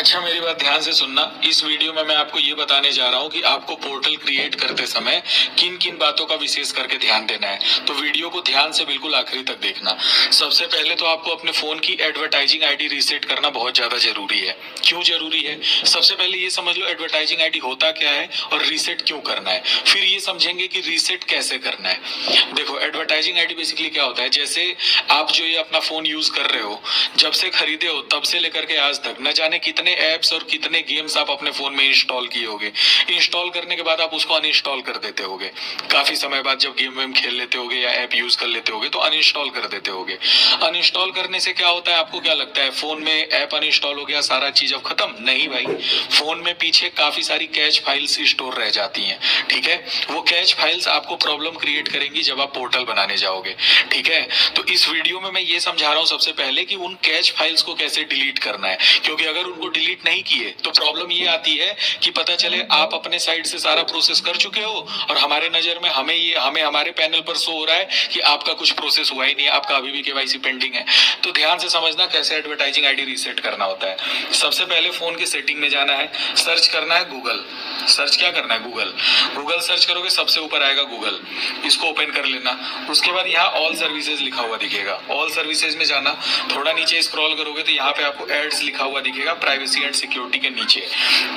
अच्छा, मेरी बात ध्यान से सुनना। इस वीडियो में मैं आपको ये बताने जा रहा हूँ कि आपको पोर्टल क्रिएट करते समय किन किन बातों का विशेष करके ध्यान देना है। तो वीडियो को ध्यान से बिल्कुल आखिरी तक देखना। सबसे पहले तो आपको अपने फोन की एडवर्टाइजिंग आईडी रीसेट करना बहुत ज्यादा जरूरी है। क्यों जरूरी है? सबसे पहले ये समझ लो एडवर्टाइजिंग आईडी होता क्या है और रीसेट क्यों करना है, फिर ये समझेंगे कि रीसेट कैसे करना है। देखो, एडवर्टाइजिंग आईडी बेसिकली क्या होता है, जैसे आप जो ये अपना फोन यूज कर रहे हो, जब से खरीदे हो तब से लेकर के आज तक न जाने कितने एप्स और कितने गेम्स आप अपने फोन में इंस्टॉल किए होगे। इंस्टॉल करने के बाद आप उसको अनइंस्टॉल कर देते होगे। काफी समय बाद जब गेम वेम खेल लेते होगे या ऐप यूज कर लेते होगे तो अनइंस्टॉल कर देते होगे। अनइंस्टॉल करने से क्या होता है, आपको क्या लगता है फोन में ऐप अनइंस्टॉल हो गया, सारा चीज अब खत्म? नहीं भाई, फोन में पीछे काफी सारी कैच फाइल्स स्टोर रह जाती हैं। ठीक है, वो कैच फाइल्स आपको प्रॉब्लम क्रिएट करेंगी जब आप पोर्टल बनाने जाओगे। ठीक है, तो इस वीडियो में मैं ये समझा रहा हूं सबसे पहले कि उन कैच फाइल्स को कैसे डिलीट करना है, क्योंकि अगर उनको डिलीट नहीं किए तो प्रॉब्लम ये आती है कि पता चले आप अपने साइड से सारा प्रोसेस कर चुके हो और हमारे नजर में हमें हमारे पैनल पर शो हो रहा है कि आपका कुछ प्रोसेस हुआ ही नहीं है, आपका अभी भी केवाईसी पेंडिंग है। तो ध्यान से समझना कैसे एडवर्टाइजिंग आईडी रीसेट करना होता है। सबसे पहले फोन की सेटिंग में जाना है, सर्च करना है गूगल। सर्च क्या करना है? गूगल सर्च करोगे, सबसे ऊपर आएगा गूगल, इसको ओपन कर लेना। उसके बाद यहाँ ऑल सर्विसेज लिखा हुआ दिखेगा, ऑल सर्विसेज में जाना। थोड़ा नीचे स्क्रॉल करोगे तो यहाँ पे आपको एड्स लिखा हुआ दिखेगा, प्राइवेसी एंड सिक्योरिटी के नीचे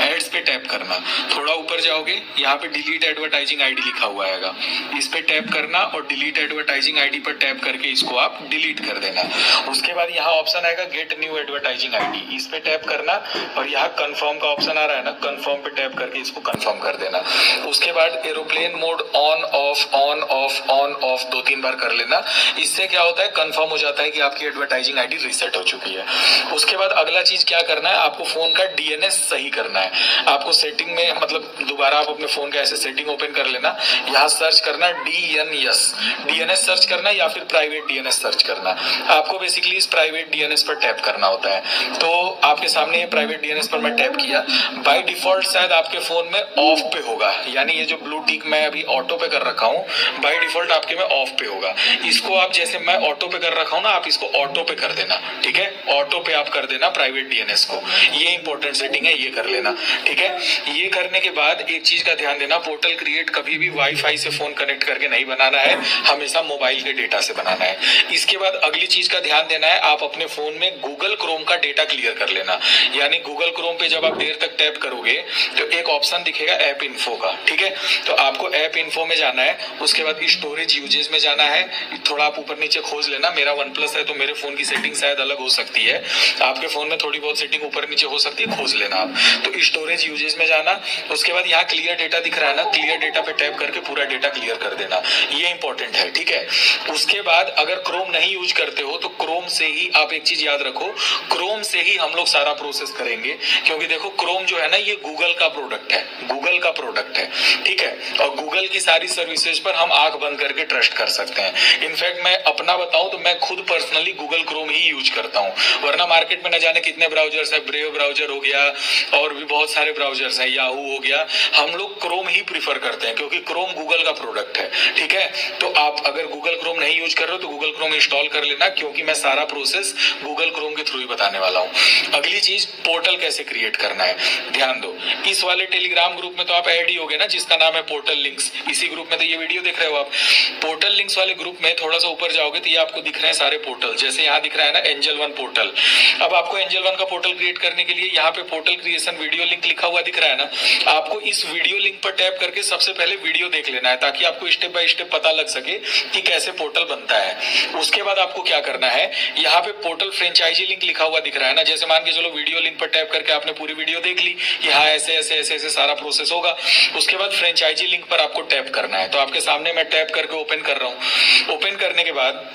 एड्स पे टैप करना। थोड़ा ऊपर जाओगे, यहाँ पे डिलीट एडवर्टाइजिंग आईडी लिखा हुआ आएगा, इस पे टैप करना और डिलीट एडवर्टाइजिंग आईडी पर टैप करके इसको आप डिलीट कर देना। उसके बाद यहाँ ऑप्शन आएगा गेट न्यू एडवर्टाइजिंग आईडी, इस पे टैप करना और यहाँ कंफर्म का ऑप्शन आ रहा है ना, कंफर्म पे टैप करके इसको कंफर्म कर देना। उसके बाद aeroplane mode on off on off on off 2-3 बार कर लेना। इससे क्या होता है, कंफर्म हो जाता है कि आपकी एडवर्टाइजिंग आईडी रीसेट हो चुकी है। उसके बाद अगला चीज क्या करना है, आपको फोन का डीएनएस सही करना है। आपको सेटिंग में मतलब दोबारा आप अपने फोन का ऐसे सेटिंग ओपन कर लेना, यहाँ सर्च करना डीएनएस सर्च करना या फिर प्राइवेट डीएनएस सर्च करना। आपको बेसिकली इस प्राइवेट डीएनएस पर टैप करना होता है। तो आपके सामने ये प्राइवेट डीएनएस पर मैं टैप किया, बाय डिफॉल्ट शायद आपके फोन में ऑफ पे होगा, यानी ये जो ब्लू टिक मैं अभी ऑटो पे कर रखा हूँ बाय डिफॉल्ट आपके में ऑफ पे होगा। इसको आप जैसे मैं ऑटो पे कर रखा हूँ ना, आप इसको ऑटो पे कर देना। ठीक है, ऑटो पे आप कर देना प्राइवेट डीएनएस को, ये इंपॉर्टेंट सेटिंग है, ये कर लेना। ठीक है, ये करने के बाद एक चीज का ध्यान देना, पोर्टल क्रिएट कभी भी वाईफाई से फोन कनेक्ट करके नहीं बनाना है, हमेशा मोबाइल के डेटा से बनाना है। इसके बाद अगली चीज का ध्यान देना है, आप अपने फोन में गूगल क्रोम का डेटा क्लियर कर लेना। यानी गूगल क्रोम पे जब आप देर तक टैप करोगे तो एक ऑप्शन दिखेगा ऐप इन्फो का। ठीक है, तो आपको ऐप इन्फो में जाना है। उसके बाद स्टोरेज यूजेस में जाना है, थोड़ा आप ऊपर नीचे खोज लेना। मेरा OnePlus है तो मेरे फोन की सेटिंग शायद अलग हो सकती है, आपके फोन में थोड़ी बहुत सेटिंग ऊपर नीचे हो सकती है, खोज लेना आप। तो स्टोरेज यूजेस में जाना, उसके बाद यहाँ क्लियर डेटा दिख रहा है ना, क्लियर डेटा पे टैप करके पूरा डेटा क्लियर कर देना, ये इंपॉर्टेंट है। ठीक है, उसके बाद अगर क्रोम नहीं यूज करते हो तो क्रोम से ही आप एक चीज याद रखो, क्रोम से ही हम लोग सारा प्रोसेस करेंगे, क्योंकि देखो क्रोम जो है ना ये गूगल का प्रोडक्ट है, गूगल का प्रोडक्ट है। ठीक है, और गूगल की सारी सर्विसेज पर हम आंख बंद करके ट्रस्ट कर सकते हैं। इनफैक्ट मैं अपना बताऊं तो मैं खुद पर्सनली गूगल क्रोम ही यूज करता हूं, वरना मार्केट में न जाने कितने ब्राउजर्स है, ब्रेव ब्राउजर हो गया और भी बहुत सारे ब्राउजर्स हैं, याहू हो गया। हम लोग क्रोम ही प्रीफर करते हैं क्योंकि क्रोम गूगल का प्रोडक्ट है। ठीक है, तो आप अगर गूगल क्रोम नहीं यूज कर रहे हो तो गूगल क्रोम इंस्टॉल कर लेना, क्योंकि मैं सारा प्रोसेस गूगल क्रोम के थ्रू ही बताने वाला हूँ। अगली चीज पोर्टल कैसे क्रिएट करना है, ध्यान दो। इस वाले टेलीग्राम ग्रुप में तो आप ऐड ही होगे ना, जिसका नाम है पोर्टल लिंक्स। इसी ग्रुप में तो ये वीडियो देख रहे हो आप। पोर्टल लिंक्स वाले ग्रुप में थोड़ा सा ऊपर जाओगे तो ये आपको दिख रहे हैं सारे पोर्टल, जैसे यहाँ दिख रहा है ना एंजल वन पोर्टल। अब आपको एंजल वन का पोर्टल क्रिएट करने के लिए यहाँ पे पोर्टल क्रिएशन वीडियो लिंक लिखा हुआ दिख रहा है ना, आपको इस वीडियो लिंक पर टैप करके सबसे पहले वीडियो देख लेना है, ताकि आपको स्टेप बाय स्टेप पता लग सके कि कैसे पोर्टल बनता है। उसके बाद आपको क्या करना है, यहाँ पे पोर्टल फ्रेंचाइजी लिंक लिखा हुआ दिख रहा है ना, जैसे मान के चलो वीडियो लिंक पर टैप करके आपने पूरी वीडियो देख ली, यहाँ ऐसे ऐसे ऐसे ऐसे सारा प्रोसेस होगा। उसके बाद फ्रेंचाइजी लिंक पर आपको टैप करना है। तो आपके सामने मैं टैप करके ओपन कर रहा हूँ। ओपन करने के बाद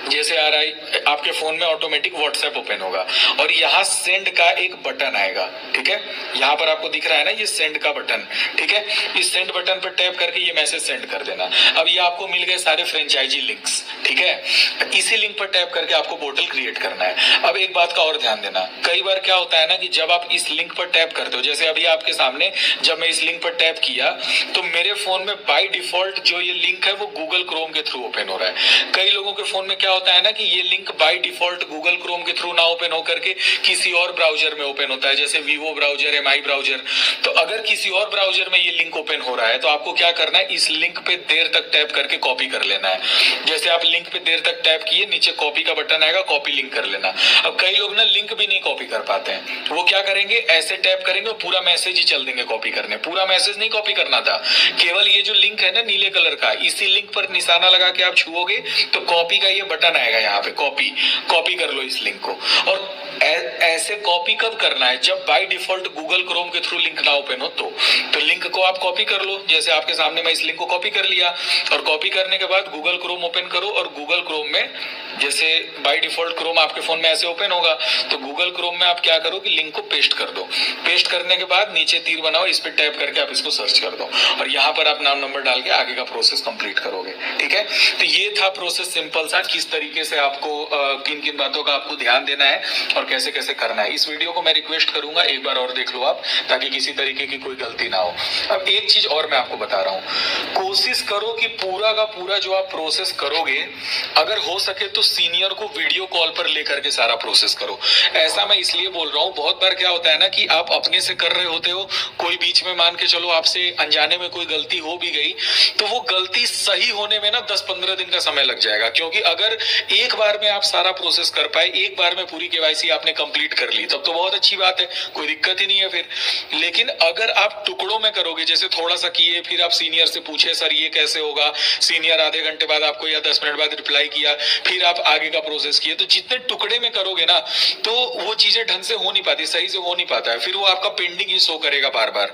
जैसे आ रहा है आपके फोन में ऑटोमेटिक व्हाट्सएप ओपन होगा और यहाँ सेंड का एक बटन आएगा। ठीक है, यहाँ पर आपको दिख रहा है ना ये सेंड का बटन। ठीक है, इस सेंड बटन पर टैप करके ये मैसेज सेंड कर देना। अब ये आपको मिल गए सारे फ्रेंचाइजी लिंक्स। ठीक है, इसी लिंक पर टैप करके आपको पोर्टल क्रिएट करना है। अब एक बात का और ध्यान देना, कई बार क्या होता है ना कि जब आप इस लिंक पर टैप करते हो, जैसे अभी आपके सामने जब मैं इस लिंक पर टैप किया तो मेरे फोन में बाय डिफॉल्ट जो ये लिंक है वो गूगल क्रोम के थ्रू ओपन हो रहा है। कई लोगों के फोन में क्या होता है ना कि ये link by default Google Chrome के थ्रू ना ओपन होकर के किसी और ब्राउजर में ओपन होता है, जैसे वीवो ब्राउजर है, माई ब्राउजर। तो अगर किसी और ब्राउजर में ये लिंक ओपन हो रहा है तो आपको क्या करना है, इस लिंक पे देर तक टैप करके कॉपी कर लेना है। जैसे आप लिंक पे देर तक टैप किए, नीचे कॉपी का बटन आएगा, कॉपी लिंक कर लेना। अब कई लोग ना लिंक भी नहीं कॉपी कर पाते हैं, वो क्या करेंगे, ऐसे टैप करेंगे और पूरा मैसेज ही चल देंगे कॉपी करने। पूरा मैसेज नहीं कॉपी करना था, केवल ये जो लिंक है ना नीले कलर का, इसी लिंक पर निशाना लगा के आप छुओगे तो कॉपी का ये बटन आएगा, यहाँ पे कॉपी कर लो इस लिंक को। और ऐसे कॉपी कब करना है, जब बाय डिफॉल्ट गूगल क्रोम के थ्रू लिंक ना ओपन हो तो लिंक को आप कॉपी कर लो। जैसे आपके सामने मैं इस लिंक को कॉपी कर लिया, और कॉपी करने के बाद गूगल क्रोम ओपन करो, और गूगल क्रोम में जैसे बाय डिफॉल्ट क्रोम आपके फोन में ऐसे ओपन होगा, तो गूगल क्रोम में आप क्या करो कि लिंक को पेस्ट कर दो। पेस्ट करने के बाद नीचे तीर बनाओ, इस पे टैप करके आप इसको सर्च कर दो, और यहाँ पर आप नाम नंबर डाल के आगे का प्रोसेस कंप्लीट करोगे। ठीक है, तो ये था प्रोसेस सिंपल सा, किस तरीके से आपको किन किन बातों का आपको ध्यान देना है और कैसे कैसे करना है। इस वीडियो को मैं रिक्वेस्ट करूंगा एक बार और देख लो आप, ताकि किसी तरीके की कोई गलती ना हो। अब एक चीज और मैं आपको बता रहा हूँ, कोशिश करो कि पूरा का पूरा जो आप प्रोसेस करोगे, अगर हो सके तो सीनियर को वीडियो कॉल पर लेकर के सारा प्रोसेस करो। ऐसा मैं इसलिए बोल रहा हूँ, बहुत बार क्या होता है ना कि आप अपने से कर रहे होते हो, कोई बीच में मान के चलो आपसे अनजाने में कोई गलती हो भी गई, तो वो गलती सही होने में ना 10-15 दिन का समय लग जाएगा। क्योंकि अगर एक बार में आप सारा प्रोसेस कर पाए, एक बार में पूरी केवाईसी आपने कंप्लीट कर ली, तब तो बहुत अच्छी बात है, कोई दिक्कत ही नहीं है फिर। लेकिन अगर आप टुकड़ों में करोगे, जैसे थोड़ा सा किए, फिर आप सीनियर से पूछे सर ये कैसे होगा, सीनियर आधे घंटे बाद आपको या 10 मिनट बाद रिप्लाई किया, फिर आप आगे का प्रोसेस किए, तो जितने टुकड़े में करोगे ना, तो वो चीजें ढंग से हो नहीं पाती, सही से हो नहीं पाता है, फिर वो आपका पेंडिंग ही शो करेगा बार बार।